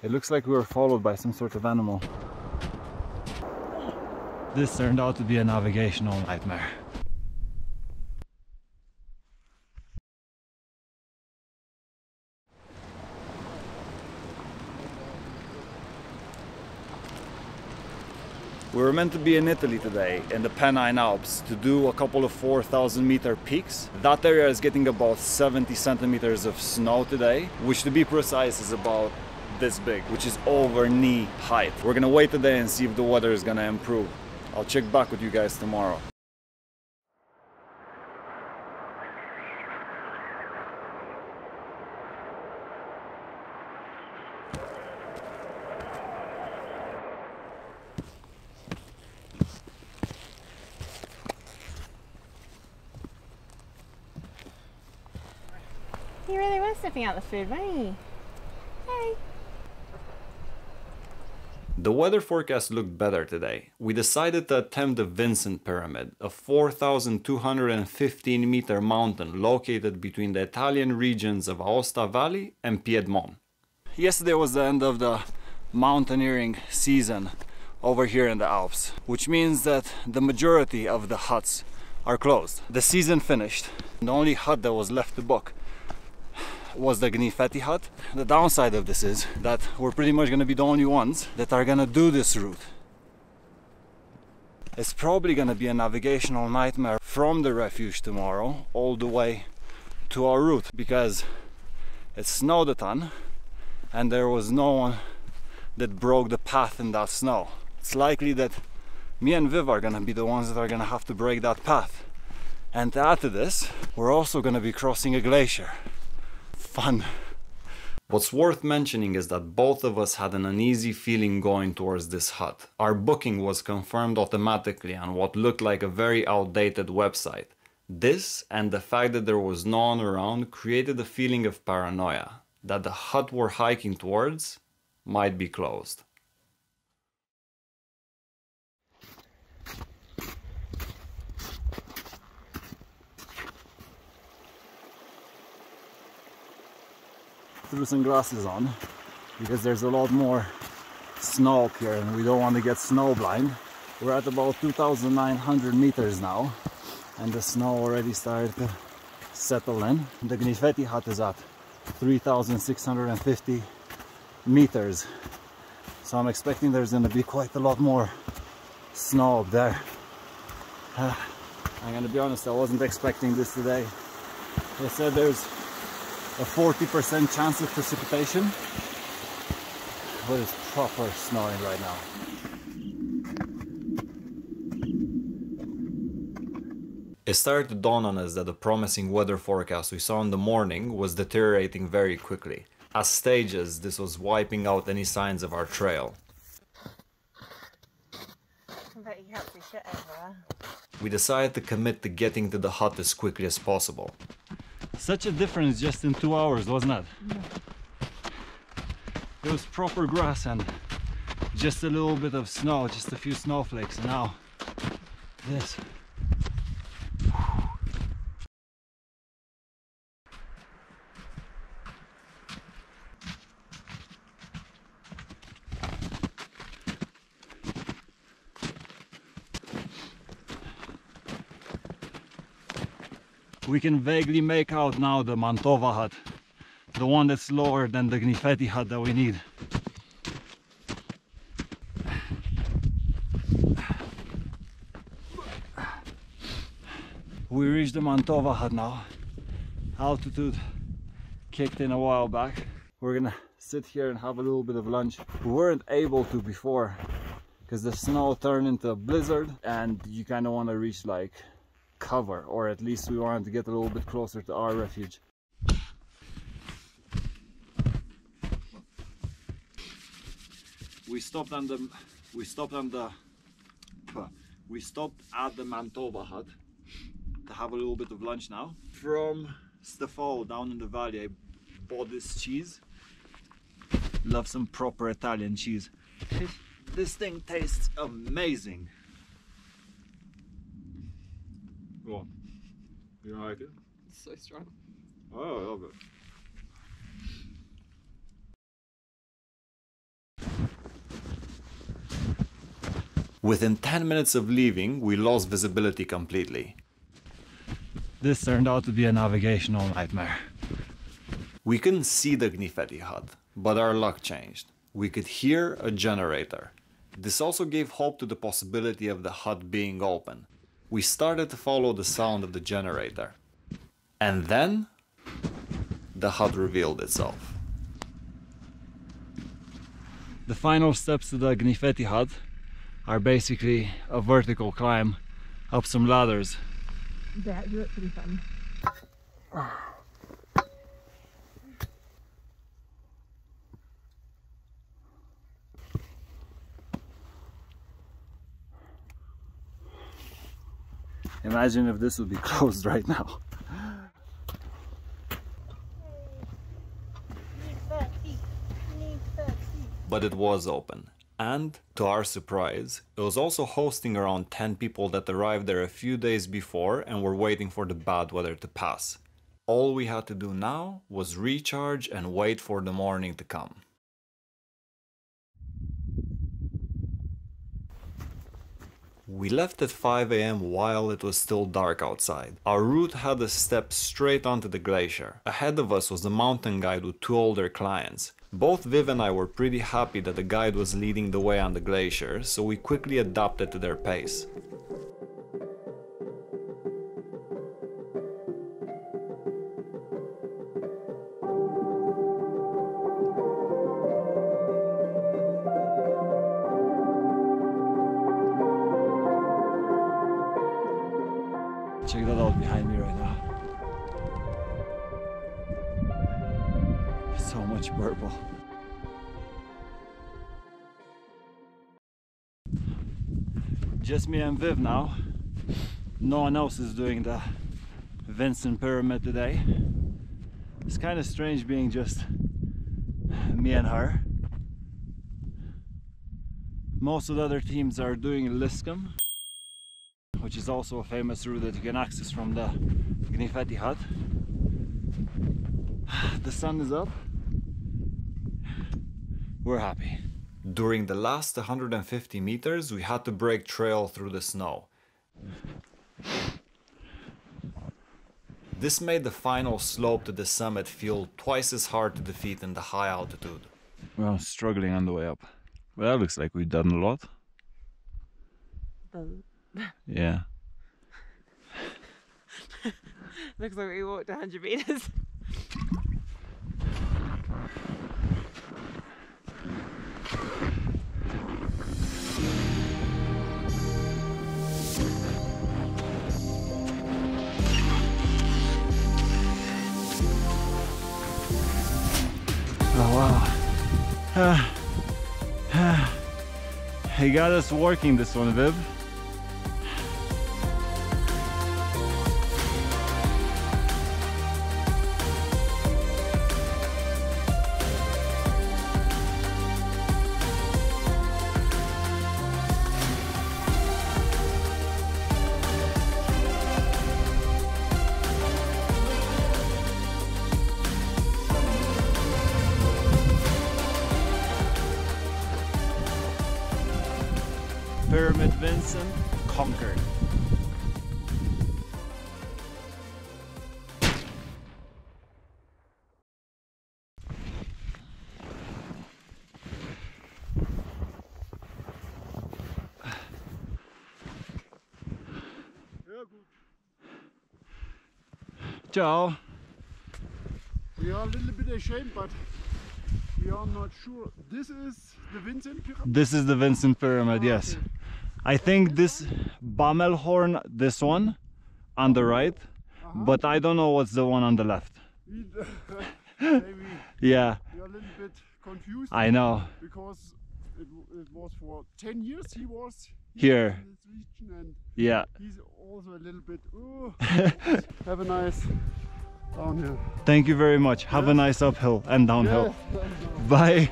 It looks like we were followed by some sort of animal. This turned out to be a navigational nightmare. We were meant to be in Italy today, in the Pennine Alps, to do a couple of 4,000 meter peaks. That area is getting about 70 centimeters of snow today, which to be precise is about this big, which is over knee height. We're gonna wait today and see if the weather is gonna improve. I'll check back with you guys tomorrow. He really was sniffing out the food, wasn't he? Hey. The weather forecast looked better today. We decided to attempt the Vincent Pyramid, a 4,215 meter mountain located between the Italian regions of Aosta Valley and Piedmont. Yesterday was the end of the mountaineering season over here in the Alps, which means that the majority of the huts are closed. The season finished. The only hut that was left to book was the Gnifetti hut. The downside of this is that we're pretty much going to be the only ones that are going to do this route. It's probably going to be a navigational nightmare from the refuge tomorrow all the way to our route, because it snowed a ton and there was no one that broke the path in that snow. It's likely that me and Viv are going to be the ones that are going to have to break that path. And to add to this, we're also going to be crossing a glacier. Fun. What's worth mentioning is that both of us had an uneasy feeling going towards this hut. Our booking was confirmed automatically on what looked like a very outdated website. This and the fact that there was no one around created a feeling of paranoia that the hut we're hiking towards might be closed. Threw some glasses on because there's a lot more snow up here and we don't want to get snow blind. We're at about 2,900 meters now and the snow already started to settle in. The Gnifetti hut is at 3,650 meters, so I'm expecting there's going to be quite a lot more snow up there. I'm going to be honest, I wasn't expecting this today. They said there's a 40% chance of precipitation, but it's proper snowing right now. It started to dawn on us that the promising weather forecast we saw in the morning was deteriorating very quickly. As stages, this was wiping out any signs of our trail. I bet you can't see shit over there. We decided to commit to getting to the hut as quickly as possible. Such a difference just in 2 hours, wasn't it? Yeah. It was proper grass and just a little bit of snow, just a few snowflakes, and now this. We can vaguely make out now the Mantova hut, the one that's lower than the Gnifetti hut that we need. We reached the Mantova hut now. Altitude kicked in a while back. We're gonna sit here and have a little bit of lunch. We weren't able to before because the snow turned into a blizzard and you kind of want to reach like cover, or at least we wanted to get a little bit closer to our refuge. We stopped at the Mantova hut to have a little bit of lunch now. From Stefano down in the valley I bought this cheese. Love some proper Italian cheese. This thing tastes amazing. Go on. You don't like it? It's so strong. Oh, I love it. Within 10 minutes of leaving, we lost visibility completely. This turned out to be a navigational nightmare. We couldn't see the Gnifeti hut, but our luck changed. We could hear a generator. This also gave hope to the possibility of the hut being open. We started to follow the sound of the generator. And then, the hut revealed itself. The final steps to the Gnifeti hut are basically a vertical climb up some ladders. That looked pretty fun. Imagine if this would be closed right now. But it was open. And, to our surprise, it was also hosting around 10 people that arrived there a few days before and were waiting for the bad weather to pass. All we had to do now was recharge and wait for the morning to come. We left at 5 AM while it was still dark outside. Our route had us step straight onto the glacier. Ahead of us was the mountain guide with 2 older clients. Both Viv and I were pretty happy that the guide was leading the way on the glacier, so we quickly adapted to their pace. Check that out behind me right now. So much purple. Just me and Viv now. No one else is doing the Vinson Pyramid today. It's kind of strange being just me and her. Most of the other teams are doing Liscum, which is also a famous route that you can access from the Gnifeti hut. The sun is up. We're happy. During the last 150 meters, we had to break trail through the snow. This made the final slope to the summit feel twice as hard to defeat in the high altitude. Well, struggling on the way up. Well, that looks like we've done a lot. Yeah. Looks like we walked 100 meters. Oh wow. He got us working this one, Viv. Pyramid Vinson conquered. Ciao. We are a little bit ashamed, but we are not sure. This is the Vincent Pyramid? This is the Vinson Pyramid, yes. Okay. I think this Bamelhorn, this one on the right, but I don't know what's the one on the left. Maybe Yeah, we are a little bit confused. I know. Because it was for 10 years he was Here. in this region, and Yeah. he's also a little bit. Have a nice downhill. Thank you very much. Have a nice uphill and downhill. Yes. Bye.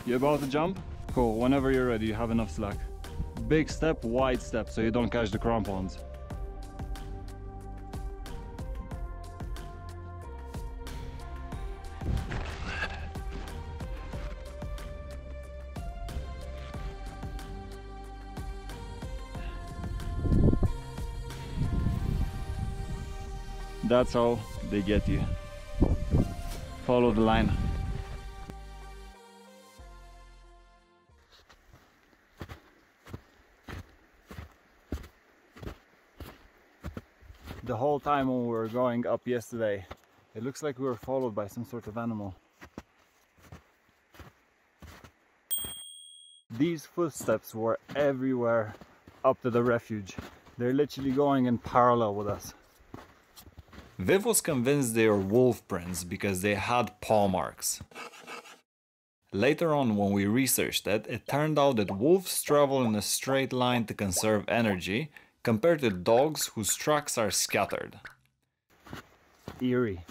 You about to jump? Cool. Whenever you're ready, you have enough slack. Big step, wide step, so you don't catch the crampons. That's how they get you. Follow the line. The whole time when we were going up yesterday, it looks like we were followed by some sort of animal. These footsteps were everywhere up to the refuge. They're literally going in parallel with us. Viv was convinced they were wolf prints because they had paw marks. Later on, when we researched it, it turned out that wolves travel in a straight line to conserve energy, compared to dogs whose tracks are scattered. Eerie.